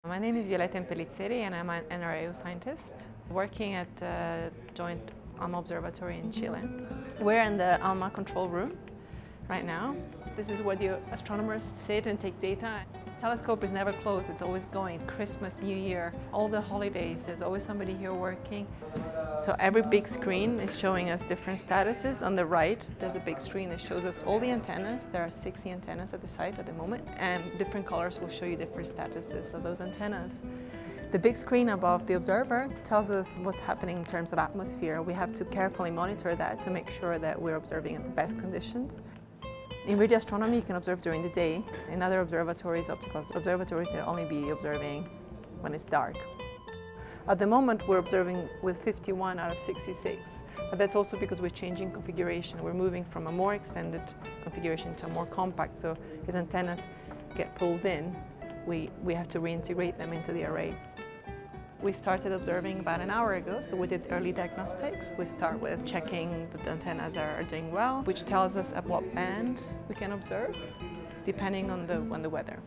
My name is Violette Impellizzeri and I'm an NRAO scientist working at the joint ALMA Observatory in Chile. We're in the ALMA Control Room right now. This is where the astronomers sit and take data. The telescope is never closed, it's always going. Christmas, New Year, all the holidays, there's always somebody here working. So every big screen is showing us different statuses. On the right, there's a big screen that shows us all the antennas. There are 60 antennas at the site at the moment, and different colors will show you different statuses of those antennas. The big screen above the observer tells us what's happening in terms of atmosphere. We have to carefully monitor that to make sure that we're observing in the best conditions. In radio astronomy, you can observe during the day. In other observatories, optical observatories, they'll only be observing when it's dark. At the moment, we're observing with 51 out of 66, but that's also because we're changing configuration. We're moving from a more extended configuration to a more compact, so as antennas get pulled in, we have to reintegrate them into the array. We started observing about an hour ago, so we did early diagnostics. We start with checking that the antennas are doing well, which tells us at what band we can observe, depending on the weather.